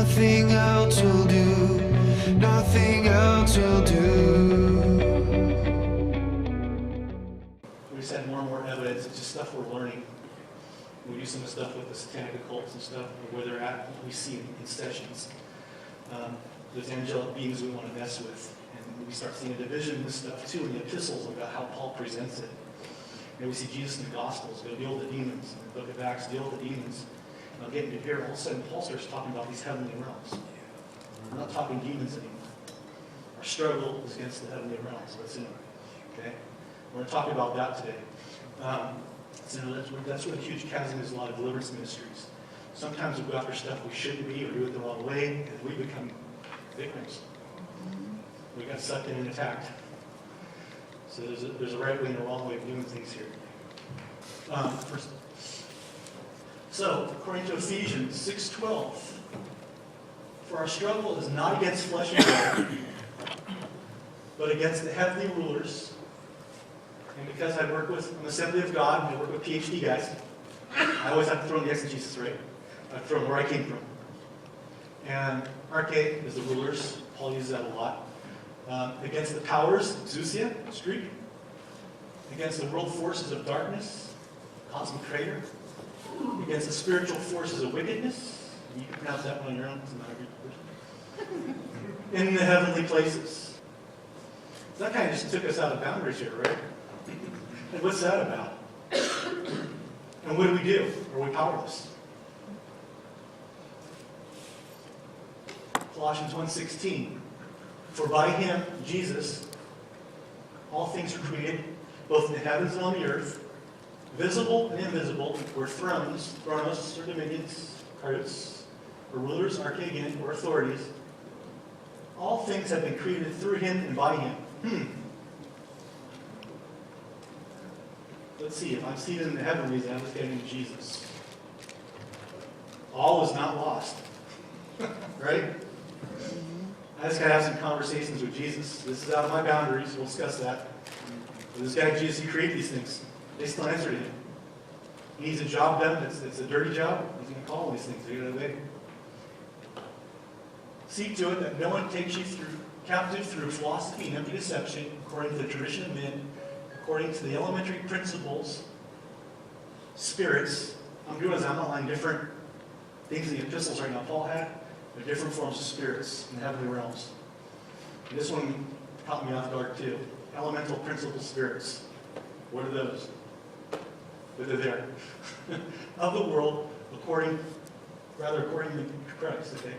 Nothing else will do. Nothing else will do. We just had more and more evidence. It's just stuff we're learning. We do some stuff with the satanic occults and stuff, where they're at, what we see in sessions. There's angelic beings we want to mess with. And we start seeing a division in this stuff too in the epistles about how Paul presents it. And we see Jesus in the Gospels go deal with the demons. In the book of Acts, deal with the demons. And I'll get into here, all of a sudden Paul starts talking about these heavenly realms. We're not talking demons anymore. Our struggle is against the heavenly realms. That's in it. Okay? We're going to talk about that today. So that's where the huge chasm is. A lot of deliverance ministries. Sometimes we go after stuff we shouldn't be or do it the wrong way, and we become victims. We got sucked in and attacked. So there's a right way and a wrong way of doing things here. So, according to Ephesians 6:12, for our struggle is not against flesh and blood, but against the heavenly rulers. And because I work with an Assembly of God, and I work with PhD guys, I always have to throw in the exegesis, right? I throw in where I came from. And arche is the rulers. Paul uses that a lot. Against the powers, exousia, it's Greek. Against the world forces of darkness, cosmic crater. Against the spiritual forces of wickedness. You can pronounce that one on your own. It's not a Greek person. In the heavenly places. So that kind of just took us out of boundaries here, right? And what's that about? And what do? Are we powerless? Colossians 1:16. For by him, Jesus, all things are created, both in the heavens and on the earth, visible and invisible, were thrones, thronos, or dominions, cardos, or rulers, arche again, or authorities. All things have been created through him and by him. Let's see, if I'm seated in the heavenlies and I'm looking at Jesus. All is not lost. Right? I just got to have some conversations with Jesus. This is out of my boundaries. We'll discuss that. But this guy, Jesus, he created these things. They still answer to him. He needs a job done. It's a dirty job. He's going to call these things. They're going to obey. See to it that no one takes you captive through philosophy and empty deception, according to the tradition of men, according to the elementary principles, spirits. I'm outlining different things in the epistles right now. Paul had different forms of spirits in the heavenly realms. And this one caught me off guard too. Elemental principle spirits. What are those? But they're there. Of the world, according to Christ, okay?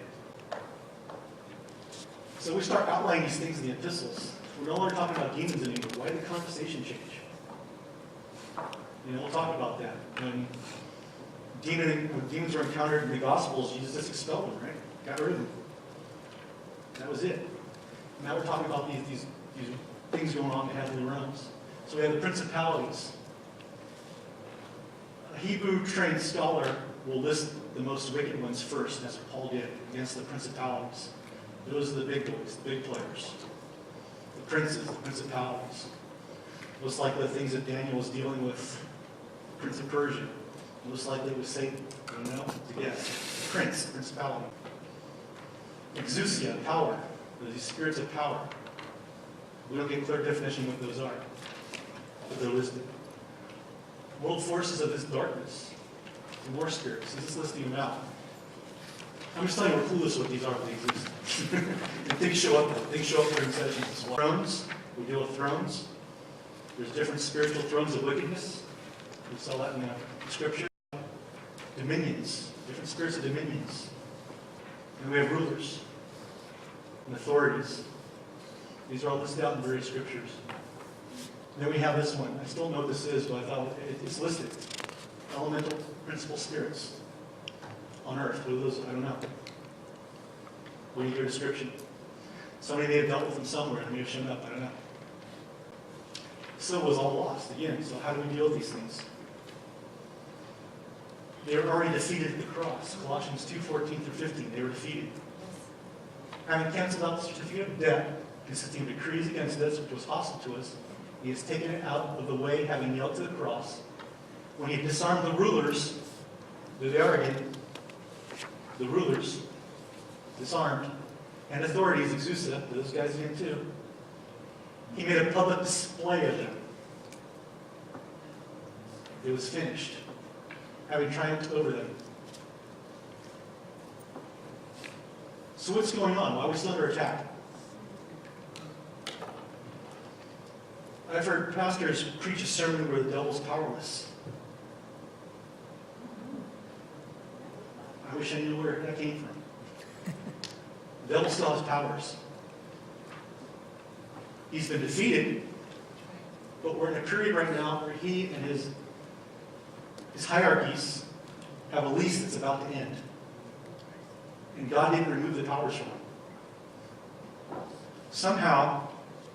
So we start outlining these things in the epistles. We're no longer talking about demons anymore. Why did the conversation change? We'll talk about that. When demons were encountered in the Gospels, Jesus just expelled them, right? Got rid of them. That was it. Now we're talking about these things going on in the heavenly realms. So we have the principalities. A Hebrew-trained scholar will list the most wicked ones first. That's what Paul did against the principalities. Those are the big boys, the big players. The princes, the principalities. Most likely the things that Daniel was dealing with. Prince of Persia. Most likely it was Satan. I don't know. It's a guess. Prince, principality. Exousia, power. These spirits of power. We don't get a clear definition of what those are. But they're listed. World forces of this darkness. And more spirits. He's just listing them out. I'm just telling you we're clueless what these are, they exist. And things show up. Things show up during sessions as well. Thrones. We deal with thrones. There's different spiritual thrones of wickedness. We saw that in the scripture. Dominions. Different spirits of dominions. And we have rulers and authorities. These are all listed out in various scriptures. And then we have this one. I still don't know what this is, but I thought it's listed. Elemental principal spirits on earth. What are those? I don't know. We need their description. Somebody may have dealt with them somewhere and may have shown up. I don't know. So it was all lost again. So how do we deal with these things? They were already defeated at the cross. Colossians 2:14-15. They were defeated. Having canceled out the certificate of debt, consisting of decrees against us, which was hostile to us, he has taken it out of the way, having nailed to the cross. When he had disarmed the rulers, there they are again, the rulers disarmed, and authorities, exousia, those guys in too. He made a public display of them. It was finished, having triumphed over them. So what's going on? Why are we still under attack? I've heard pastors preach a sermon where the devil's powerless. I wish I knew where that came from. The devil still has powers. He's been defeated, but we're in a period right now where he and his hierarchies have a lease that's about to end. And God didn't remove the powers from him. Somehow,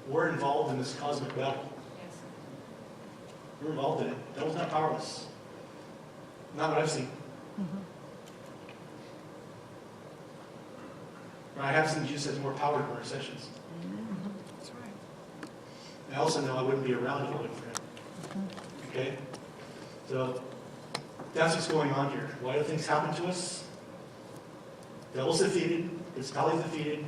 we're involved in this cosmic battle. We're involved in it. The devil's not powerless. Not what I've seen. I have seen Jesus has more power in our sessions. That's right. I also know I wouldn't be around if it wasn't for him. Okay? So, that's what's going on here. Why do things happen to us? Devil's defeated. Principality's defeated.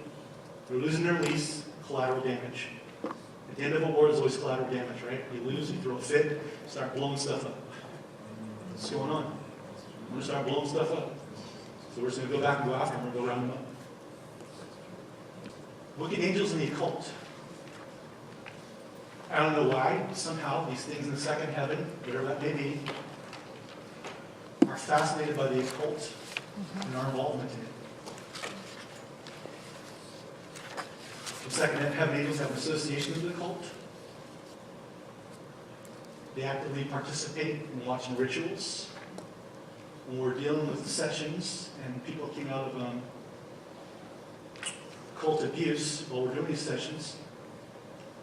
They're losing their lease. Collateral damage. At the end of a war, there's always collateral damage, right? You lose, you throw a fit, start blowing stuff up. What's going on? We're going to start blowing stuff up. So we're just going to go back and go after them. We're going to go round them up. Look at angels in the occult. I don't know why. Somehow, these things in the second heaven, whatever that may be, are fascinated by the occult and our involvement in it. The second heaven angels have associations with the occult. They actively participate in watching rituals. When we're dealing with sessions and people came out of cult abuse while we're doing these sessions,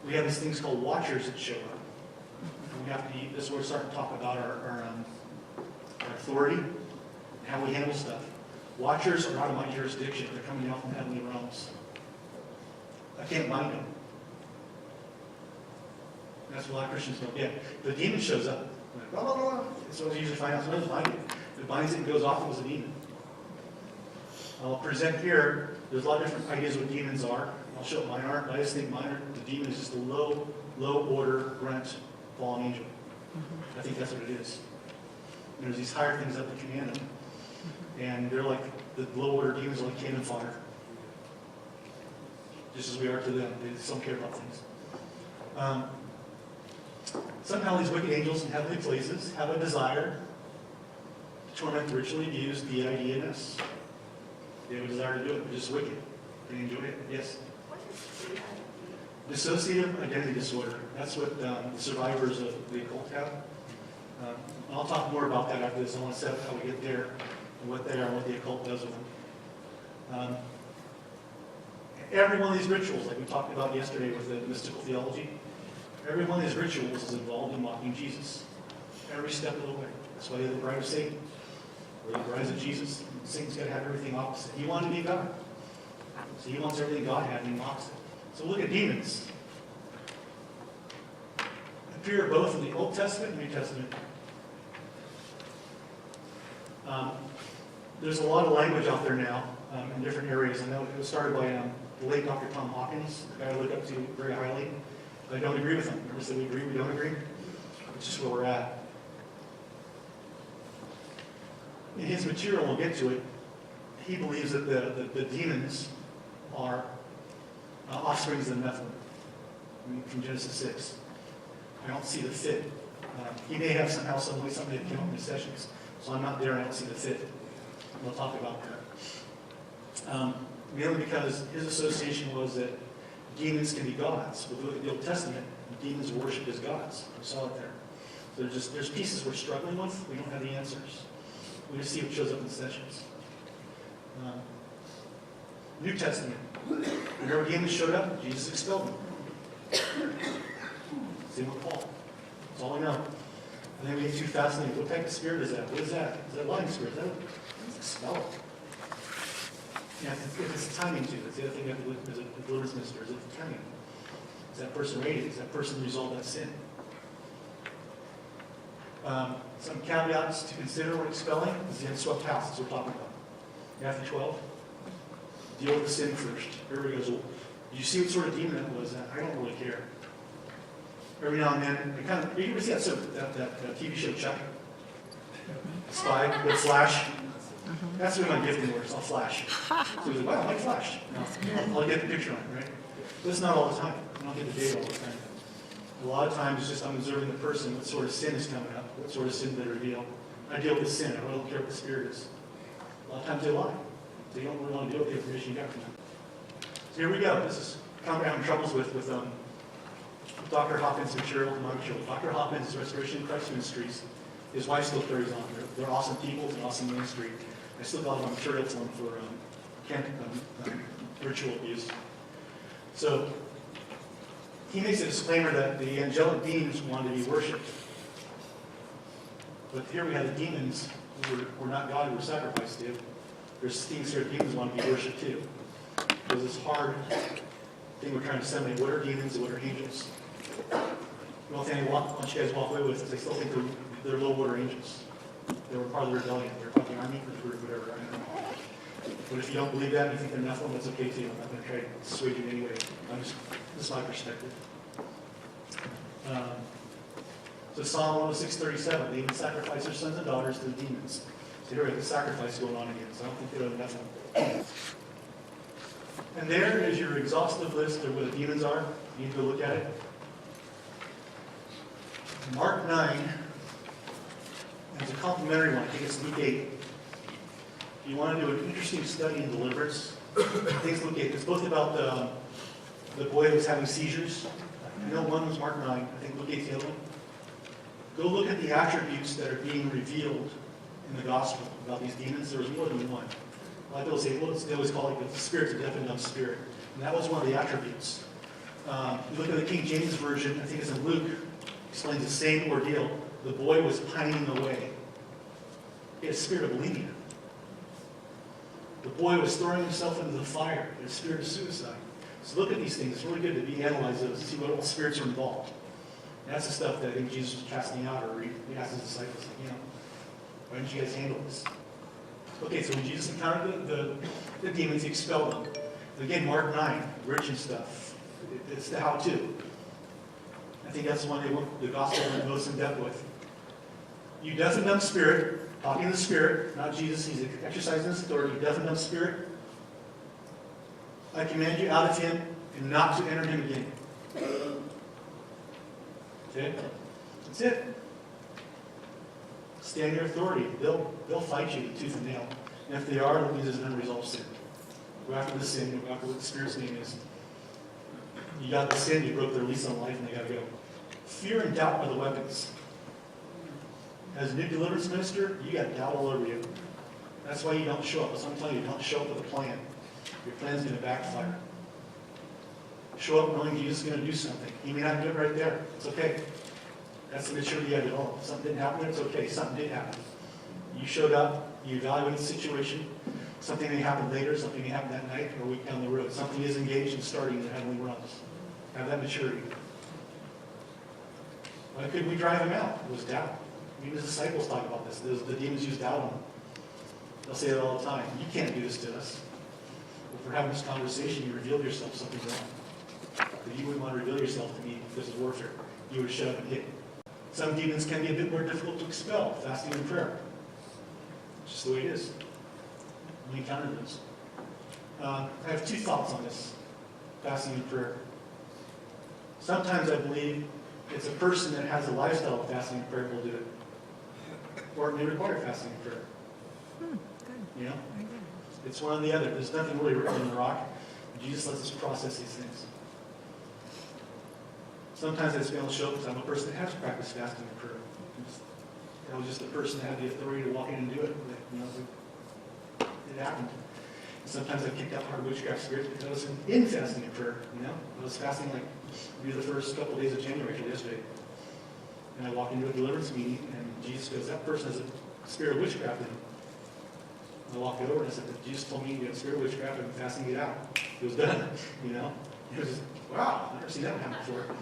we have these things called watchers that show up. And we have to, this is where we're starting to talk about our authority and how we handle stuff. Watchers are out of my jurisdiction. They're coming out from heavenly realms. I can't bind them. And that's what a lot of Christians don't get. The demon shows up. Like, blah, blah, blah. So I usually find out someone's binding it. If it binds it and goes off, it was a demon. I'll present here, there's a lot of different ideas what demons are. I'll show what mine are, but I just think mine are, the demon is just a low order, grunt, fallen angel. I think that's what it is. And there's these higher things up that command them. And they're like, the low order demons are like cannon fodder. Just as we are to them. They just don't care about things. Somehow these wicked angels in heavenly places have a desire to torment the ritually abused, the IDNS. They have a desire to do it. They're just wicked. They enjoy it. Yes? What is Dissociative identity disorder. That's what the survivors of the occult have. I'll talk more about that after this. I want to set up how we get there and what they are and what the occult does with them. Every one of these rituals, like we talked about yesterday with the mystical theology, every one of these rituals is involved in mocking Jesus. Every step of the way. That's why they're the bride of Satan. We're the brides of Jesus. Satan's got to have everything opposite. He wanted to be God. So he wants everything God had, and he mocks it. So look at demons. Appear both in the Old Testament and New Testament. There's a lot of language out there now in different areas. I know it was started by the late Dr. Tom Hawkins, the guy I look up to very highly. But I don't agree with him. Remember, said we agree, we don't agree? It's just where we're at. In his material, we'll get to it, he believes that the demons are offsprings of the Bethel, from Genesis 6. I don't see the fit. He may have somehow, some way, something that came up in his sessions, so I'm not there and I don't see the fit. We'll talk about that. Mainly because his association was that demons can be gods. If we look at the Old Testament, demons are worshipped as gods. We saw it there. So there's pieces we're struggling with. We don't have the answers. We just see what shows up in the sessions. New Testament. Whenever demons showed up, Jesus expelled them. Same with Paul. That's all we know. And then we get too fascinated. What type of spirit is that? What is that? Is that a lying spirit? Is that expel it? Yeah, if it's timing too. That's the other thing you have to look at as a deliverance minister. Is it the timing? Is that person rated? Is that person resolved that sin? Some caveats to consider when expelling is the unswept house, as we're talking about. Matthew 12. Deal with the sin first. Everybody goes, well, did you see what sort of demon that was? I don't really care. Every now and then, you ever see that TV show, Chuck? Spy, with Flash? That's what my gifting works, I'll flash. So he's like, wow, I like Flash. No, I'll get the picture on it, right? But it's not all the time. I don't get the data all the time. A lot of times it's just I'm observing the person, what sort of sin is coming up, what sort of sin they reveal. I deal with sin, I don't care what the spirit is. A lot of times they lie. So you don't really want to deal with the information you got from them. So here we go. This is kind of having troubles with Dr. Hopkins' material, my material. Dr. Hopkins' Restoration Christ Ministries. His wife still carries on. They're awesome people, it's an awesome ministry. I still got my material for them for ritual abuse. So he makes a disclaimer that the angelic beings wanted to be worshipped. But here we have the demons who were not God, who were sacrificed to. There's things here demons want to be worshipped too. There's this hard thing we're trying to disseminate. What are demons and what are angels? The only thing I want you guys to walk away with is I still think they're low order angels. They were part of the rebellion. They're fucking army or whatever. I don't know. But if you don't believe that and you think they're nothing, that's okay too. I'm not going to try to dissuade you in any way. This is my perspective. So Psalm 106:37, they even sacrifice their sons and daughters to the demons. So here we have the sacrifice going on again. So I don't think they're nothing. And there is your exhaustive list of where the demons are. You need to go look at it. Mark 9, and it's a complimentary one. I think it's Luke 8. If you want to do an interesting study in deliverance, I think it's Luke 8. It's both about the boy who was having seizures. I know one was Mark 9. I think Luke 8's the other one. Go look at the attributes that are being revealed in the gospel about these demons. There was more than one. A lot of people say, well, they always call it the spirit's a deaf and dumb spirit. And that was one of the attributes. You look at the King James Version, I think it's in Luke, explains the same ordeal. The boy was pining away. He had a spirit of bulimia. The boy was throwing himself into the fire. He had a spirit of suicide. So look at these things. It's really good to be analyze those and see what all spirits are involved. And that's the stuff that I think Jesus was casting out, or he asked his disciples, why didn't you guys handle this? Okay, so when Jesus encountered the demons, he expelled them. And again, Mark 9, rich and stuff. It's the how-to. I think that's the one the gospel went most in depth with. You deaf and dumb spirit, talking to the spirit, not Jesus, he's exercising his authority. You deaf and dumb spirit, I command you out of him and not to enter him again. Okay? That's it. Stand your authority. They'll fight you tooth and nail. And if they are, that means there's an unresolved sin. Go after the sin, go after what the Spirit's name is. You got the sin, you broke their lease on life, and they got to go. Fear and doubt are the weapons. As a new deliverance minister, you got doubt all over you. That's why you don't show up. That's what I'm telling you, don't show up with a plan. Your plan's going to backfire. Show up knowing Jesus is going to do something. He may not do it right there. It's okay. That's the maturity you have at all. If something didn't happen, it's okay. Something did happen. You showed up, you evaluated the situation. Something may happen later, something may happen that night or a week down the road. Something is engaged in starting in the heavenly realms. Have that maturity. Why couldn't we drive him out? It was doubt. Even the disciples talk about this. The demons use doubt on them. They'll say it all the time. You can't do this to us. If we're having this conversation, you reveal yourself, something's wrong. But you wouldn't want to reveal yourself to me if this is warfare. You would shut up and hit. Some demons can be a bit more difficult to expel, fasting and prayer. It's just the way it is. We encounter those. I have two thoughts on this, fasting and prayer. Sometimes I believe it's a person that has a lifestyle of fasting and prayer will do it. Or it may require fasting and prayer. Good. You know? Very good. It's one or the other. There's nothing really written in the rock. Jesus lets us process these things. Sometimes I just fail to show up because I'm a person that has practiced fasting and prayer. I was just the person that had the authority to walk in and do it. It happened. And sometimes I kicked out hard witchcraft spirits because I was in fasting and prayer. I was fasting like maybe the first couple of days of January till yesterday. And I walk into a deliverance meeting and Jesus goes, that person has a spirit of witchcraft in him. I walked over and I said, Jesus told me you had a spirit of witchcraft and I'm fasting it out. It was done. It was just, wow, I've never seen that happen before.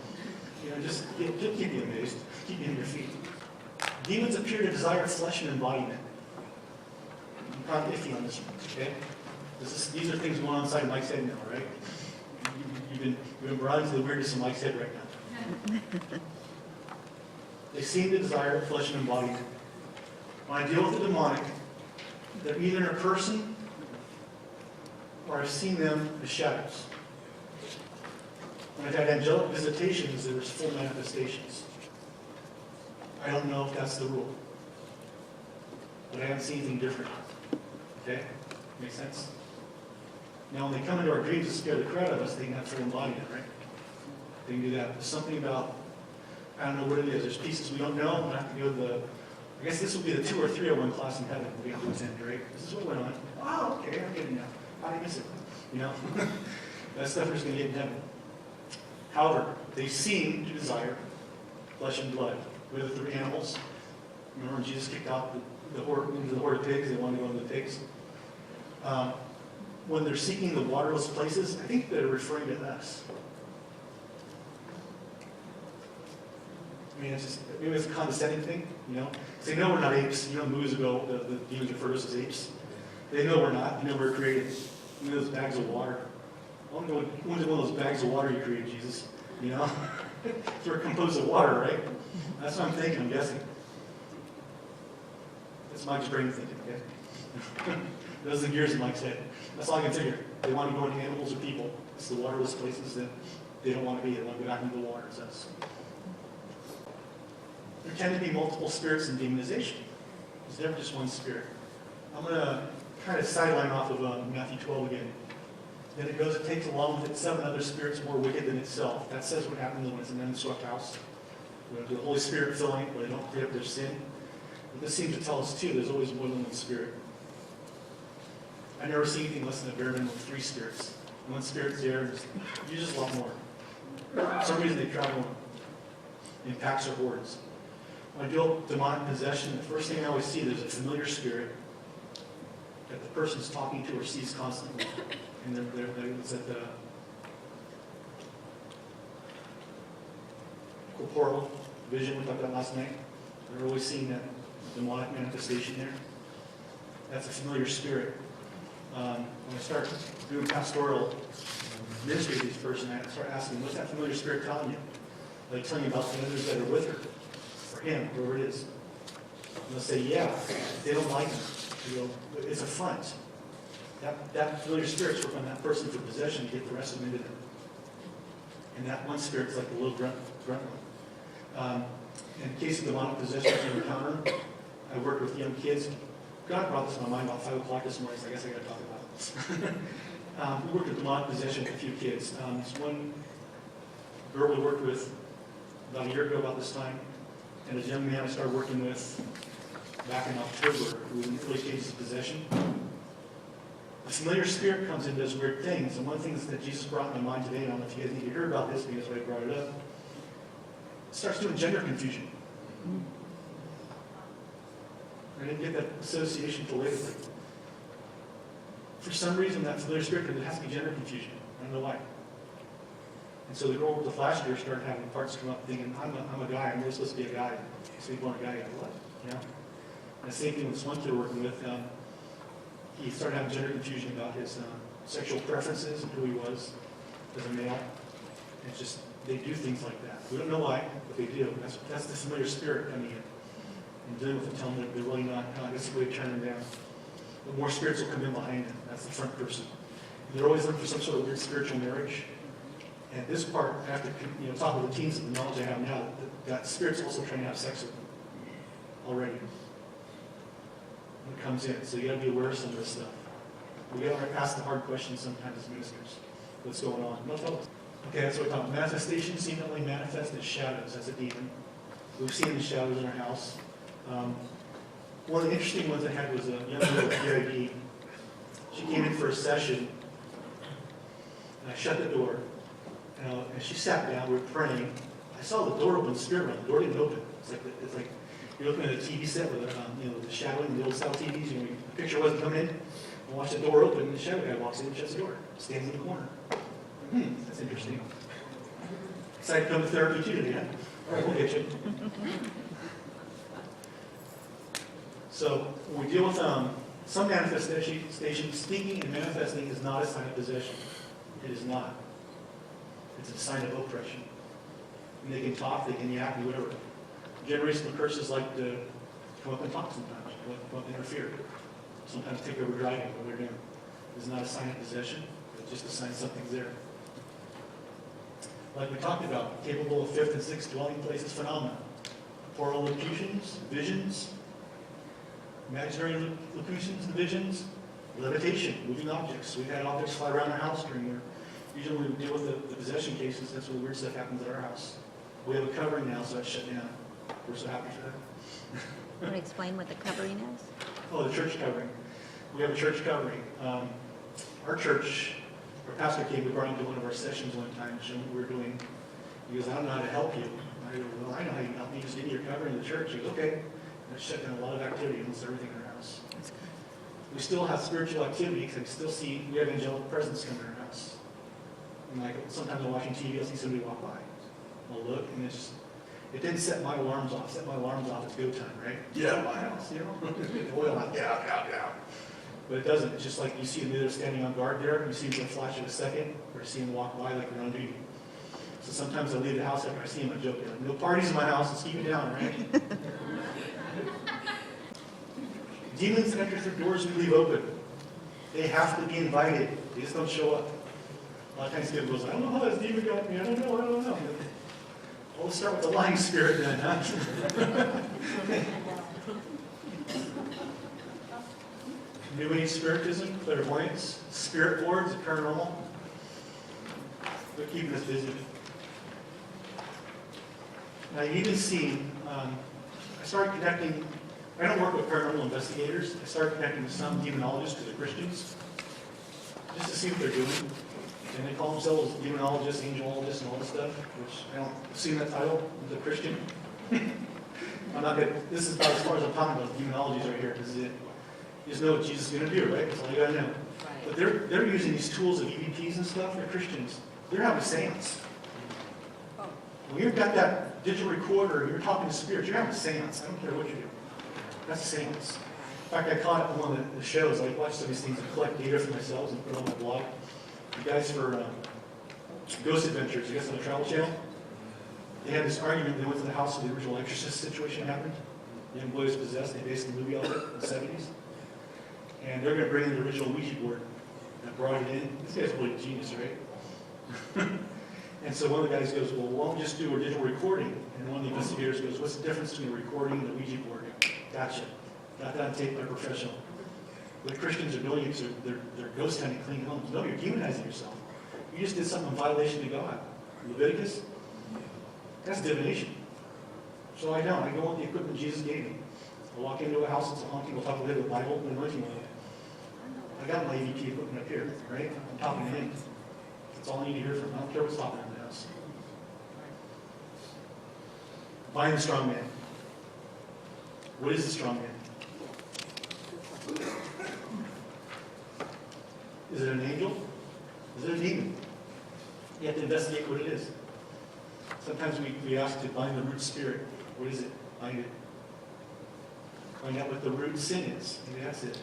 Just keep you amazed. Keep you on your feet. Demons appear to desire flesh and embodiment. I'm probably iffy on this one, okay? These are things going on inside Mike's head now, right? You've been brought into the weirdness of Mike's head right now. They seem to desire flesh and body. When I deal with the demonic, they're either a person or I've seen them as shadows. When I've had angelic visitations, there's full manifestations. I don't know if that's the rule, but I haven't seen anything different. Okay? Make sense? Now, when they come into our dreams to scare the crap out of us, they can have full embodiment, right? They can do that. There's something about, I don't know what it is. There's pieces we don't know. We'll have to go to the, I guess this will be the 2 or 301 class in heaven. We have to attend, right? This is what went on. Oh, okay, I'm getting it now. How did I miss it? You know? That stuff we're just going to get in heaven. However, they seem to desire flesh and blood. Whether through animals. Remember when Jesus kicked out the horde of pigs, they wanted to go into the pigs. When they're seeking the waterless places, I think they're referring to us. I mean, maybe it's a condescending thing, you know? They know we're not apes. You know, movies ago, the demons refer to us as apes. They know we're not. You know we're created. You know those bags of water. I wonder when's one of those bags of water you created, Jesus? You know? So we're composed of water, right? That's what I'm thinking, I'm guessing. That's Mike's brain thinking, okay? Those are the gears in Mike's head. That's all I can figure. They want to go into animals or people. It's the waterless places that they don't want to be. They want to go back into the water, it says. There tend to be multiple spirits in demonization. There's never just one spirit. I'm going to kind of sideline off of Matthew 12 again. Then it goes, it takes along with it 7 other spirits more wicked than itself. That says what happens when it's an unswept house. The Holy Spirit filling it, where they don't clear up their sin. But this seems to tell us, too, there's always more than one spirit. I've never seen anything less than a bare minimum of 3 spirits. One spirit's there, there's usually a lot more. For some reason, they travel in packs or hordes. When I deal with demonic possession, the first thing I always see, there's a familiar spirit that the person's talking to or sees constantly. And it's at the corporeal vision we talked about last night. They're always seeing that demonic manifestation there. That's a familiar spirit. When I start doing pastoral ministry with these person, I start asking, what's that familiar spirit telling you? Like telling you about the others that are with her, or him, whoever it is. And they'll say, yeah, they don't like him. You go, it's a front. That familiar spirit's working on that person for possession to get the rest of them into them. And that one spirit's like the little grunt one. In case of demonic possession you encounter, I work with young kids. God brought this to my mind about 5 o'clock this morning, so I guess I got to talk about this. We worked with demonic possession with a few kids. This one girl we worked with about a year ago about this time, and a young man I started working with back in October who was in the early stages of possession. A familiar spirit comes in and does weird things, and one of the things that Jesus brought in my mind today, I don't know if you guys need to hear about this because I brought it up, it starts doing gender confusion. I didn't get that association till later. For some reason, that familiar spirit, it has to be gender confusion. I don't know why. And so the girl with the flash gear started having parts come up thinking, I'm a guy, I'm really supposed to be a guy. So you want a guy, what? You know? And the same thing with this one kid we're working with. He started having gender confusion about his sexual preferences and who he was as a male. And it's just, they do things like that. We don't know why, but they do. That's the familiar spirit coming in. And dealing with them, telling them they're really not, that's the way to turn them down. But more spirits will come in behind them. That's the front person. And they're always looking for some sort of weird spiritual marriage. And this part, after talk with the teens and the knowledge I have now, that spirit's also trying to have sex with them already. When it comes in. So you got to be aware of some of this stuff. We got to ask the hard questions sometimes as ministers. What's going on? No, tell us. Okay, that's what we're talking about. Manifestations seem to only manifest as shadows, as a demon. We've seen the shadows in our house. One of the interesting ones I had was a young girl at PID. She came in for a session, and I shut the door. And she sat down, we were praying. I saw the door open, spirit realm. The door didn't open. It's like you're looking at a TV set with the shadowing, the old style TVs. The picture wasn't coming in. I watch the door open, and the shadow guy walks in and shuts the door. Stands in the corner. That's interesting. Decided to come to therapy too today, huh? All right, we'll get you. So when we deal with Some manifestation, speaking and manifesting is not a sign of possession. It is not. It's a sign of oppression. And they can talk, they can yap, whatever. Generational curses like to come up and talk sometimes, come up and interfere. Sometimes take over driving, what they're doing. It's not a sign of possession, it's just a sign something's there. Like we talked about, capable of fifth and sixth dwelling places phenomena. Oral locutions, visions, imaginary locutions and visions, levitation, moving objects. We've had objects fly around our house usually when we deal with the possession cases, that's where the weird stuff happens at our house. We have a covering now, so it's shut down. We're so happy for that. Want to explain what the covering is? Oh, the church covering. We have a church covering. Our church, our pastor came, we brought him to one of our sessions one time, showing what we were doing. He goes, I don't know how to help you. I go, well, I know how you can help me. Just give me your covering in the church. He goes, okay. And it shut down a lot of activity, almost everything in our house. That's good. We still have spiritual activity because we have angelic presence come in our house. And like sometimes I'm watching TV, I'll see somebody walk by. I'll look, and it didn't set my alarms off. Set my alarms off, it's go time, right? Get out of my house, you know? Get the oil out, out. But it doesn't. It's just like you see them either standing on guard there, you see them flash in a second, or you see them walk by like they're on duty. So sometimes I leave the house after I see them, I joke, like, no parties in my house, let's keep it down, right? Demons enter through doors we leave open. They have to be invited. They just don't show up. A lot of times people goes, I don't know how this demon got me. I don't know. Well, let's start with the lying spirit then, huh? New Age spiritism, clairvoyance, spirit boards, paranormal. They're keeping us busy. Now, you even see, I started connecting. I don't work with paranormal investigators. I started connecting with some demonologists because they're Christians, just to see what they're doing. And they call themselves demonologists, angelologists, and all this stuff, which I don't see that title as a Christian. I'm not good. This is about as far as I'm talking about demonologies right here. This is it. You just know what Jesus is going to do, right? That's all you got to know. But they're using these tools of EVPs and stuff. They're Christians. They're having a seance. When you've got that digital recorder, you're talking to spirits, you're having a seance. I don't care what you do. That's a seance. In fact, I caught it on one of the shows. I watch some of these things and collect data for myself and put it on my blog. You guys for Ghost Adventures, you guys on the Travel Channel? They had this argument. They went to the house where the original exorcist situation happened. The young boy was possessed. They based the movie on it in the 70s. And they're going to bring in the original Ouija board. And brought it in. This guy's really a genius, right? And so one of the guys goes, well, why don't we just do a digital recording? And one of the investigators goes, what's the difference between a recording and a Ouija board? Gotcha. Got that on tape by a professional. What Christians are doing is they're ghost hunting clean homes. No, you're demonizing yourself. You just did something in violation to God. Leviticus, that's divination. So I don't. I go with the equipment Jesus gave me. I walk into a house, it's a haunting, we'll talk a little bit Bible and anointing oil. I got my EVP equipment up here, right? I'm talking to him. That's all I need to hear from him. I don't care what's talking in the house. Bind the strong man. What is the strong man? Is it an angel? Is it a demon? You have to investigate what it is. Sometimes we ask to bind the root spirit. What is it? Bind it. Find out what the root sin is. Maybe that's it.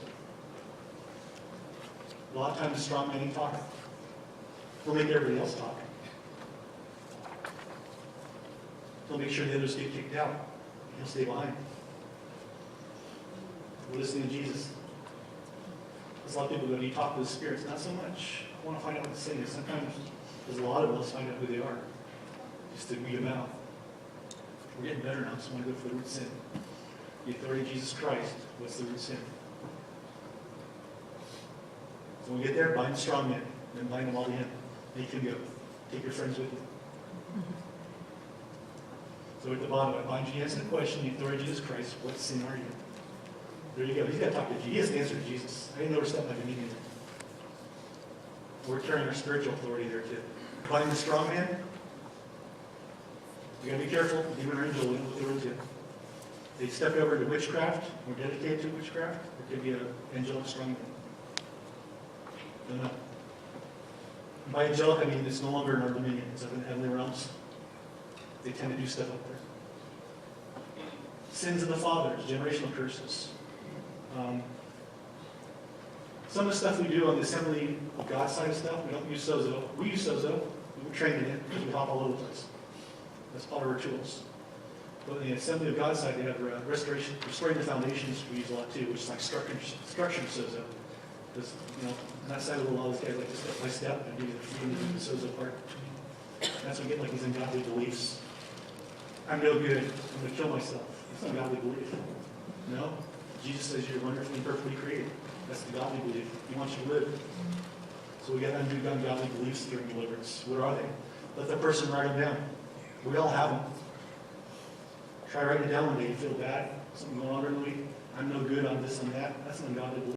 A lot of times the strong man ain't talking. He'll make everybody else talk. He'll make sure the others get kicked out. He'll stay behind. We're listening to Jesus. There's a lot of people go, do you talk to the spirits? Not so much. I want to find out what the sin is. Sometimes there's a lot of us find out who they are. Just to weed them out. We're getting better now, so I want to go for the root sin. The authority of Jesus Christ. What's the root sin? So when we get there, bind the strong men. Then bind them all to him. Make him go. Take your friends with you. So at the bottom, I bind you. Answer the question, the authority of Jesus Christ. What sin are you? There you go. He's got to talk to Jesus. He has to answer to Jesus. I didn't overstep my dominion. We're carrying our spiritual authority there too. Bind the strong man. You got to be careful. Demon or angel, we know what they're into. They step over into witchcraft. We're dedicated to witchcraft. It could be an angelic strong man. Don't know. By angelic, I mean it's no longer in our dominion. It's up in the heavenly realms. They tend to do stuff up there. Sins of the fathers, generational curses. Some of the stuff we do on the Assembly of God side of stuff, we don't use sozo. We use sozo. We're trained in it because we hop all over the place. That's part of our tools. But in the Assembly of God side, they have restoring the foundations we use a lot too, which is like structured sozo. Because, you know, on that side of the law, these guys like to step by step and do the sozo part. That's when we get like these ungodly beliefs. I'm no good. I'm going to kill myself. That's not godly belief. No. Jesus says you're wonderfully and perfectly created. That's the godly belief. He wants you to live. So we got to undo ungodly beliefs during deliverance. What are they? Let the person write them down. We all have them. Try writing it down one day. You feel bad. Something going on during the week. I'm no good on this and that. That's an ungodly belief.